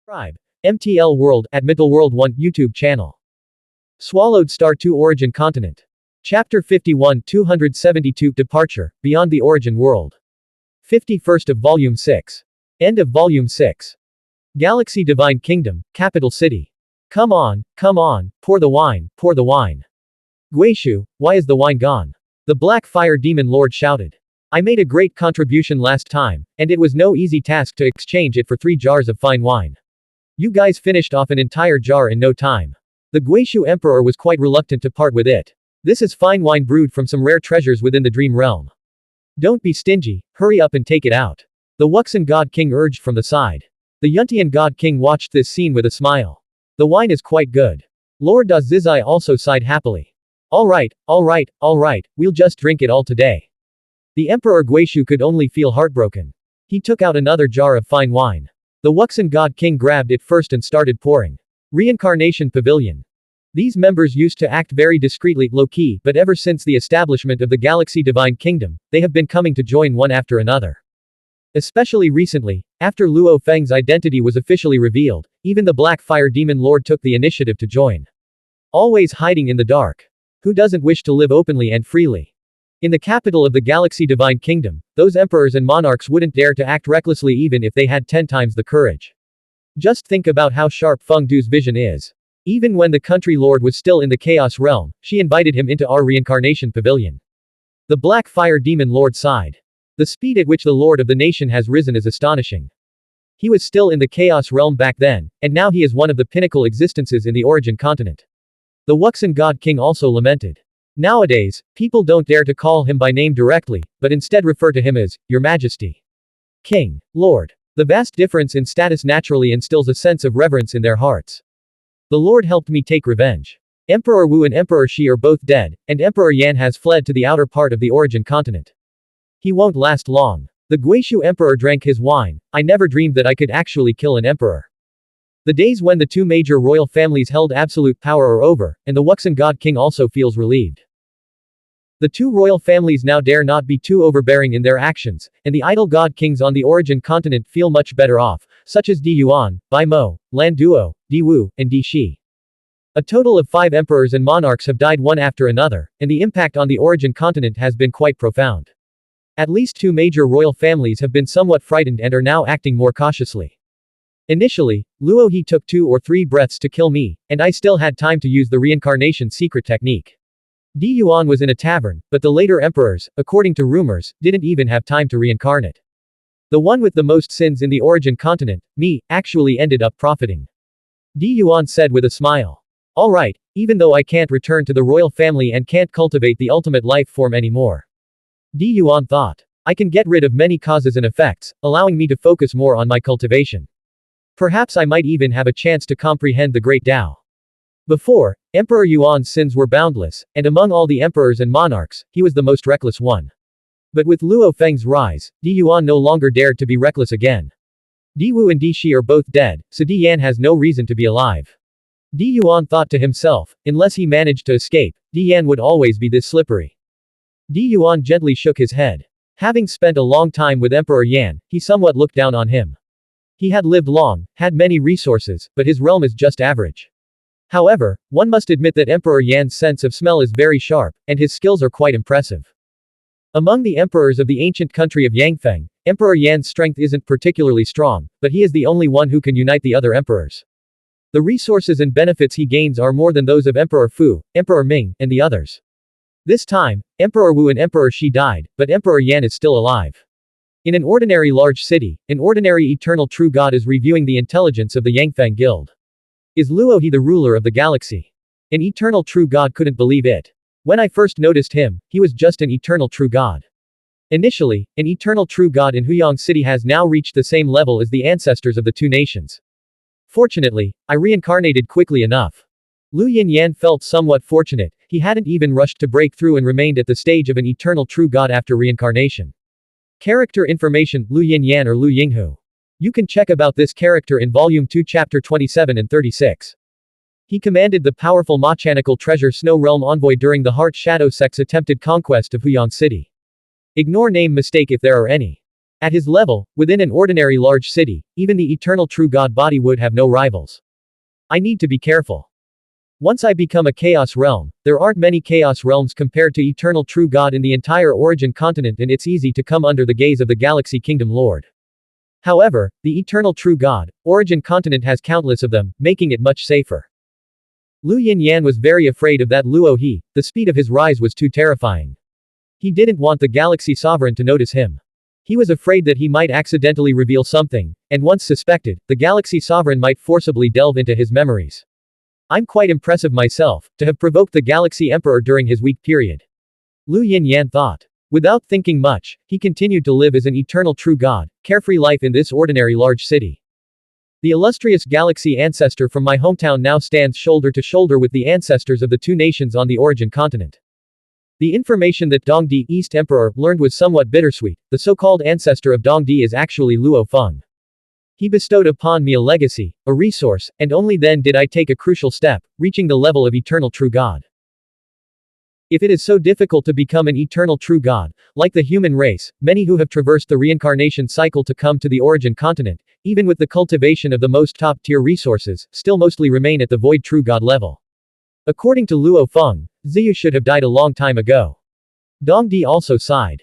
Subscribe. MTL World at Middle World 1 YouTube channel. Swallowed Star 2 Origin Continent. Chapter 51 272 Departure, Beyond the Origin World. 51st of Volume 6. End of Volume 6. Galaxy Divine Kingdom, Capital City. Come on, pour the wine, pour the wine. Guishu, why is the wine gone? The Black Fire Demon Lord shouted. I made a great contribution last time, and it was no easy task to exchange it for 3 jars of fine wine. You guys finished off an entire jar in no time. The Guishu Emperor was quite reluctant to part with it. This is fine wine brewed from some rare treasures within the Dream Realm. Don't be stingy, hurry up and take it out. The Wuxian God King urged from the side. The Yuntian God King watched this scene with a smile. The wine is quite good. Lord Dazizai also sighed happily. Alright, we'll just drink it all today. The Emperor Guishu could only feel heartbroken. He took out another jar of fine wine. The Wuxian God King grabbed it first and started pouring. Reincarnation Pavilion. These members used to act very discreetly, low-key, but ever since the establishment of the Galaxy Divine Kingdom, they have been coming to join one after another. Especially recently, after Luo Feng's identity was officially revealed, even the Black Fire Demon Lord took the initiative to join. Always hiding in the dark. Who doesn't wish to live openly and freely? In the capital of the Galaxy Divine Kingdom, those emperors and monarchs wouldn't dare to act recklessly even if they had 10 times the courage. Just think about how sharp Feng Du's vision is. Even when the country lord was still in the Chaos Realm, she invited him into our Reincarnation Pavilion. The Black Fire Demon Lord sighed. The speed at which the Lord of the nation has risen is astonishing. He was still in the Chaos Realm back then, and now he is one of the pinnacle existences in the Origin Continent. The Wuxian God King also lamented. Nowadays, people don't dare to call him by name directly, but instead refer to him as, Your Majesty. King. Lord. The vast difference in status naturally instills a sense of reverence in their hearts. The Lord helped me take revenge. Emperor Wu and Emperor Shi are both dead, and Emperor Yan has fled to the outer part of the Origin Continent. He won't last long. The Guishu Emperor drank his wine. I never dreamed that I could actually kill an emperor. The days when the 2 major royal families held absolute power are over, and the Wuxian God King also feels relieved. The 2 royal families now dare not be too overbearing in their actions, and the idol god kings on the Origin Continent feel much better off, such as Di Yuan, Bai Mo, Lan Duo, Di Wu, and Di Shi. A total of 5 emperors and monarchs have died one after another, and the impact on the Origin Continent has been quite profound. At least 2 major royal families have been somewhat frightened and are now acting more cautiously. Initially, Luo He took 2 or 3 breaths to kill me, and I still had time to use the reincarnation secret technique. Di Yuan was in a tavern, but the later emperors, according to rumors, didn't even have time to reincarnate. The one with the most sins in the Origin Continent, me, actually ended up profiting. Di Yuan said with a smile. Alright, even though I can't return to the royal family and can't cultivate the ultimate life form anymore. Di Yuan thought. I can get rid of many causes and effects, allowing me to focus more on my cultivation. Perhaps I might even have a chance to comprehend the Great Tao. Before, Emperor Yuan's sins were boundless, and among all the emperors and monarchs, he was the most reckless one. But with Luo Feng's rise, Di Yuan no longer dared to be reckless again. Di Wu and Di Shi are both dead, so Di Yan has no reason to be alive. Di Yuan thought to himself, unless he managed to escape, Di Yan would always be this slippery. Di Yuan gently shook his head. Having spent a long time with Emperor Yan, he somewhat looked down on him. He had lived long, had many resources, but his realm is just average. However, one must admit that Emperor Yan's sense of smell is very sharp, and his skills are quite impressive. Among the emperors of the ancient country of Yangfeng, Emperor Yan's strength isn't particularly strong, but he is the only one who can unite the other emperors. The resources and benefits he gains are more than those of Emperor Fu, Emperor Ming, and the others. This time, Emperor Wu and Emperor Shi died, but Emperor Yan is still alive. In an ordinary large city, an ordinary eternal true god is reviewing the intelligence of the Yangfeng Guild. Is Luo He the ruler of the galaxy? An eternal true god couldn't believe it. When I first noticed him, he was just an eternal true god. Initially, an eternal true god in Huyang City has now reached the same level as the ancestors of the 2 nations. Fortunately, I reincarnated quickly enough. Lu Yin felt somewhat fortunate, he hadn't even rushed to break through and remained at the stage of an eternal true god after reincarnation. Character information, Lu Yin or Lu Yinghu. You can check about this character in Volume 2 Chapter 27 and 36. He commanded the powerful mechanical treasure Snow Realm Envoy during the Heart Shadow Sect's attempted conquest of Huyang City. Ignore name mistake if there are any. At his level, within an ordinary large city, even the eternal true God body would have no rivals. I need to be careful. Once I become a chaos realm, there aren't many chaos realms compared to eternal true God in the entire origin continent, and it's easy to come under the gaze of the Galaxy Kingdom Lord. However, the eternal true God, origin continent has countless of them, making it much safer. Lu Yinyan was very afraid of that Luo He, the speed of his rise was too terrifying. He didn't want the Galaxy Sovereign to notice him. He was afraid that he might accidentally reveal something, and once suspected, the Galaxy Sovereign might forcibly delve into his memories. I'm quite impressive myself, to have provoked the Galaxy Emperor during his weak period. Lu Yinyan thought. Without thinking much, he continued to live as an eternal true God, carefree life in this ordinary large city. The illustrious Galaxy ancestor from my hometown now stands shoulder to shoulder with the ancestors of the two nations on the origin continent. The information that Dongdi, East Emperor, learned was somewhat bittersweet. The so-called ancestor of Dongdi is actually Luo Feng. He bestowed upon me a legacy, a resource, and only then did I take a crucial step, reaching the level of eternal true God. If it is so difficult to become an eternal true God, like the human race, many who have traversed the reincarnation cycle to come to the origin continent, even with the cultivation of the most top-tier resources, still mostly remain at the void true God level. According to Luo Feng, Ziyu should have died a long time ago. Dongdi also sighed.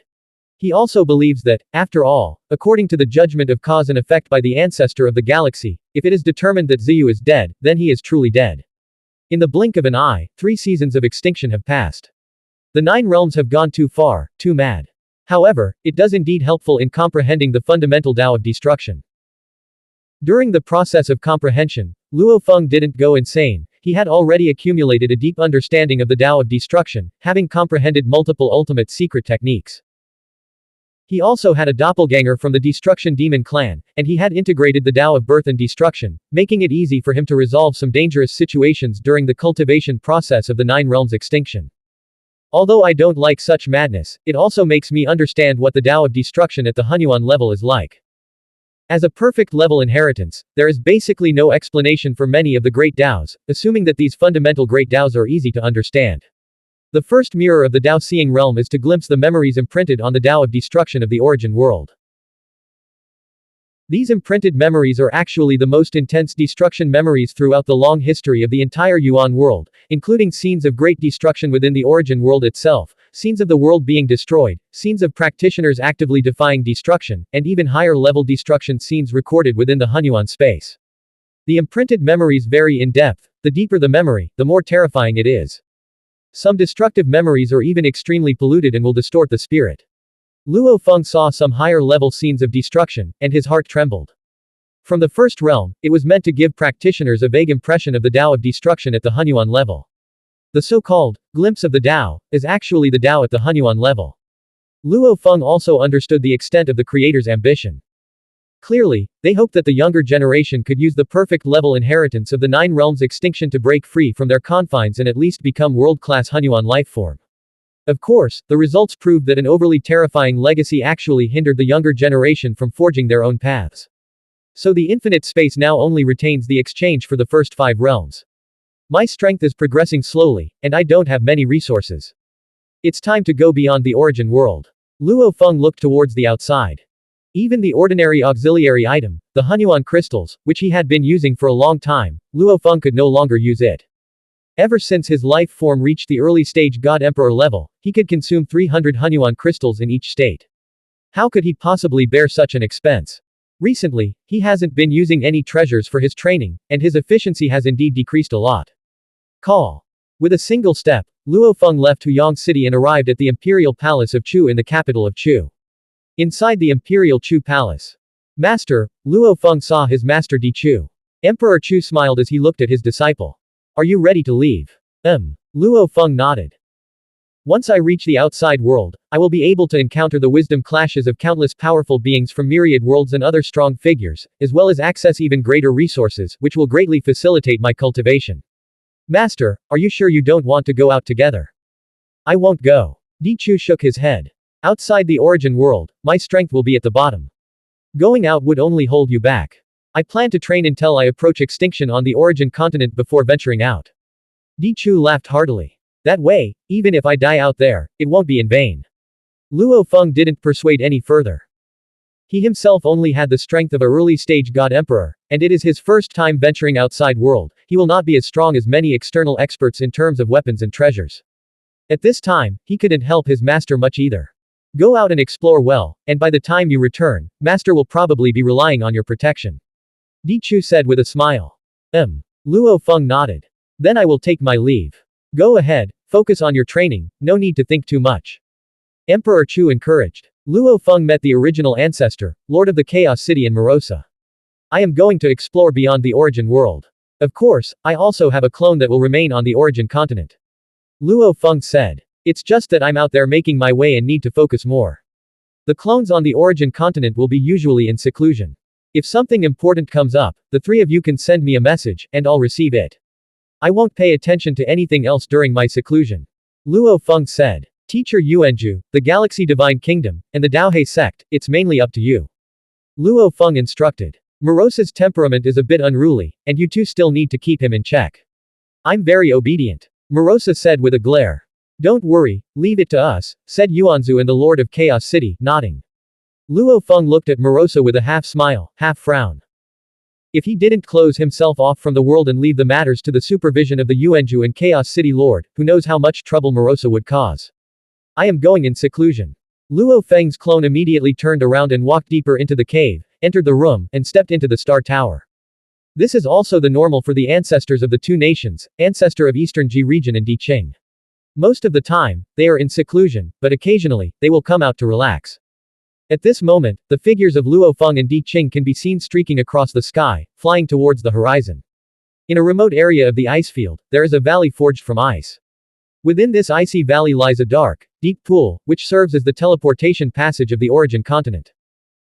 He also believes that, after all, according to the judgment of cause and effect by the ancestor of the galaxy, if it is determined that Ziyu is dead, then he is truly dead. In the blink of an eye, 3 seasons of extinction have passed. The 9 realms have gone too far, too mad. However, it does indeed helpful in comprehending the fundamental Tao of destruction. During the process of comprehension, Luo Feng didn't go insane. He had already accumulated a deep understanding of the Tao of destruction, having comprehended multiple ultimate secret techniques. He also had a doppelganger from the Destruction Demon clan, and he had integrated the Tao of birth and destruction, making it easy for him to resolve some dangerous situations during the cultivation process of the 9 realms extinction. Although I don't like such madness, it also makes me understand what the Tao of destruction at the Xuanhuan level is like. As a perfect level inheritance, there is basically no explanation for many of the great Taos, assuming that these fundamental great Taos are easy to understand. The first mirror of the Tao seeing realm is to glimpse the memories imprinted on the Tao of destruction of the origin world. These imprinted memories are actually the most intense destruction memories throughout the long history of the entire Yuan world, including scenes of great destruction within the origin world itself, scenes of the world being destroyed, scenes of practitioners actively defying destruction, and even higher level destruction scenes recorded within the Xuanhuan space. The imprinted memories vary in depth. The deeper the memory, the more terrifying it is. Some destructive memories are even extremely polluted and will distort the spirit. Luo Feng saw some higher-level scenes of destruction, and his heart trembled. From the first realm, it was meant to give practitioners a vague impression of the Tao of destruction at the Xuanhuan level. The so-called glimpse of the Tao is actually the Tao at the Xuanhuan level. Luo Feng also understood the extent of the creator's ambition. Clearly, they hoped that the younger generation could use the perfect level inheritance of the 9 realms extinction to break free from their confines and at least become world-class Xuanhuan lifeform. Of course, the results proved that an overly terrifying legacy actually hindered the younger generation from forging their own paths. So the infinite space now only retains the exchange for the first 5 realms. My strength is progressing slowly, and I don't have many resources. It's time to go beyond the origin world. Luo Feng looked towards the outside. Even the ordinary auxiliary item, the Xuanhuan crystals, which he had been using for a long time, Luo Feng could no longer use it. Ever since his life form reached the early stage God Emperor level, he could consume 300 Xuanhuan crystals in each state. How could he possibly bear such an expense? Recently, he hasn't been using any treasures for his training, and his efficiency has indeed decreased a lot. Call. With a single step, Luo Feng left Huyang City and arrived at the Imperial Palace of Chu in the capital of Chu. Inside the Imperial Chu Palace. Master, Luo Feng saw his master Di Chu. Emperor Chu smiled as he looked at his disciple. Are you ready to leave? Luo Feng nodded. Once I reach the outside world, I will be able to encounter the wisdom clashes of countless powerful beings from myriad worlds and other strong figures, as well as access even greater resources, which will greatly facilitate my cultivation. Master, are you sure you don't want to go out together? I won't go. Di Chu shook his head. Outside the origin world, my strength will be at the bottom. Going out would only hold you back. I plan to train until I approach extinction on the origin continent before venturing out. Di Chu laughed heartily. That way, even if I die out there, it won't be in vain. Luo Feng didn't persuade any further. He himself only had the strength of a early-stage god emperor, and it is his first time venturing outside world. He will not be as strong as many external experts in terms of weapons and treasures. At this time, he couldn't help his master much either. Go out and explore well, and by the time you return, master will probably be relying on your protection. Di Chu said with a smile. Luo Feng nodded. Then I will take my leave. Go ahead, focus on your training, no need to think too much. Emperor Chu encouraged. Luo Feng met the original ancestor, Lord of the Chaos City in Morosa. I am going to explore beyond the origin world. Of course, I also have a clone that will remain on the origin continent. Luo Feng said. It's just that I'm out there making my way and need to focus more. The clones on the origin continent will be usually in seclusion. If something important comes up, the three of you can send me a message, and I'll receive it. I won't pay attention to anything else during my seclusion. Luo Feng said. Teacher Yuanju, the Galaxy Divine Kingdom, and the Daohe sect, it's mainly up to you. Luo Feng instructed. Morosa's temperament is a bit unruly, and you two still need to keep him in check. I'm very obedient. Morosa said with a glare. Don't worry, leave it to us, said Yuanzu and the Lord of Chaos City, nodding. Luo Feng looked at Morosa with a half smile, half frown. If he didn't close himself off from the world and leave the matters to the supervision of the Yuanju and Chaos City Lord, who knows how much trouble Morosa would cause. I am going in seclusion. Luo Feng's clone immediately turned around and walked deeper into the cave, entered the room, and stepped into the Star Tower. This is also the normal for the ancestors of the two nations, ancestor of Eastern Ji region and Di Qing. Most of the time, they are in seclusion, but occasionally, they will come out to relax. At this moment, the figures of Luo Feng and Di Qing can be seen streaking across the sky, flying towards the horizon. In a remote area of the ice field, there is a valley forged from ice. Within this icy valley lies a dark, deep pool, which serves as the teleportation passage of the origin continent.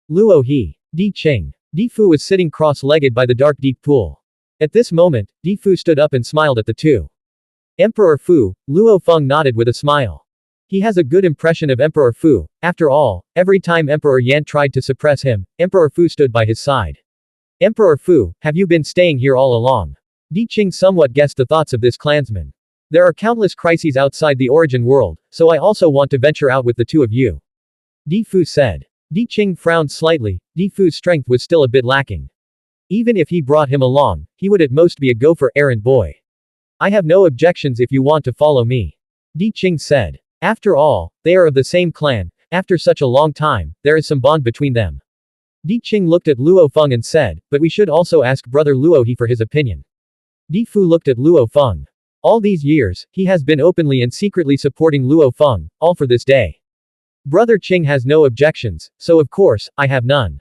Luo He, Di Qing. Di Fu was sitting cross-legged by the dark deep pool. At this moment, Di Fu stood up and smiled at the two. Emperor Fu, Luo Feng nodded with a smile. He has a good impression of Emperor Fu. After all, every time Emperor Yan tried to suppress him, Emperor Fu stood by his side. Emperor Fu, have you been staying here all along? Di Qing somewhat guessed the thoughts of this clansman. There are countless crises outside the origin world, so I also want to venture out with the two of you. Di Fu said. Di Qing frowned slightly. Di Fu's strength was still a bit lacking. Even if he brought him along, he would at most be a gopher errand boy. I have no objections if you want to follow me. Di Qing said. After all, they are of the same clan. After such a long time, there is some bond between them. Di Qing looked at Luo Feng and said, but we should also ask brother Luo He for his opinion. Di Fu looked at Luo Feng. All these years, he has been openly and secretly supporting Luo Feng, all for this day. Brother Qing has no objections, so of course, I have none.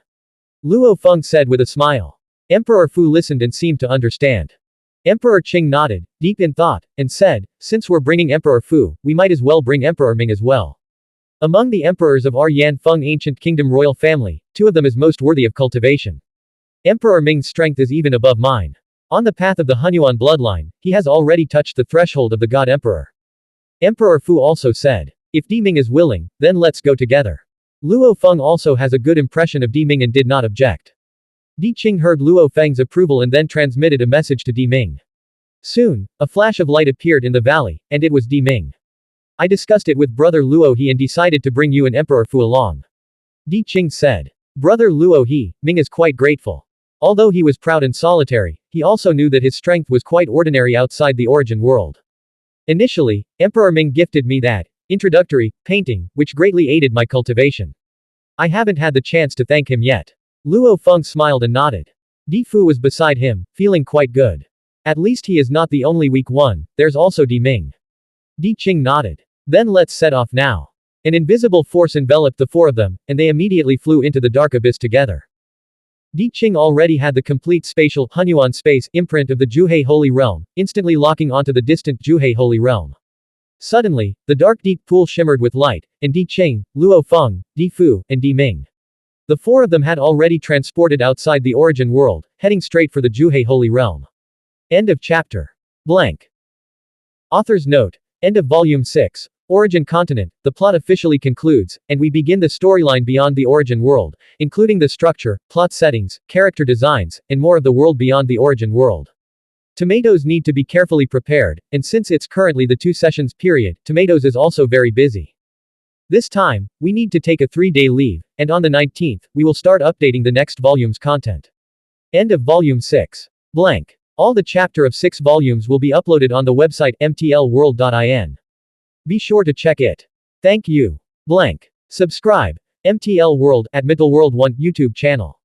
Luo Feng said with a smile. Emperor Fu listened and seemed to understand. Emperor Qing nodded, deep in thought, and said, since we're bringing Emperor Fu, we might as well bring Emperor Ming as well. Among the emperors of our Yan Feng ancient kingdom royal family, two of them is most worthy of cultivation. Emperor Ming's strength is even above mine. On the path of the Xuanhuan bloodline, he has already touched the threshold of the God Emperor. Emperor Fu also said, if Di Ming is willing, then let's go together. Luo Feng also has a good impression of Di Ming and did not object. Di Qing heard Luo Feng's approval and then transmitted a message to Di Ming. Soon, a flash of light appeared in the valley, and it was Di Ming. I discussed it with brother Luo He and decided to bring you and Emperor Fu along. Di Qing said. Brother Luo He, Ming is quite grateful. Although he was proud and solitary, he also knew that his strength was quite ordinary outside the origin world. Initially, Emperor Ming gifted me that introductory painting, which greatly aided my cultivation. I haven't had the chance to thank him yet. Luo Feng smiled and nodded. Di Fu was beside him, feeling quite good. At least he is not the only weak one, there's also Di Ming. Di Qing nodded. Then let's set off now. An invisible force enveloped the four of them, and they immediately flew into the dark abyss together. Di Qing already had the complete spatial Xuanhuan space imprint of the Zhuhe Holy Realm, instantly locking onto the distant Zhuhe Holy Realm. Suddenly, the dark deep pool shimmered with light, and Di Qing, Luo Feng, Di Fu, and Di Ming. The four of them had already transported outside the origin world, heading straight for the Zhuhe Holy Realm. End of chapter. Blank. Author's note. End of volume 6. Origin Continent. The plot officially concludes, and we begin the storyline beyond the origin world, including the structure, plot settings, character designs, and more of the world beyond the origin world. Tomatoes need to be carefully prepared, and since it's currently the 2 sessions period, Tomatoes is also very busy. This time, we need to take a 3-day leave, and on the 19th, we will start updating the next volume's content. End of Volume 6. Blank. All the chapter of 6 volumes will be uploaded on the website mtlworld.in. Be sure to check it. Thank you. Blank. Subscribe. MTL World at Middle World 1 YouTube channel.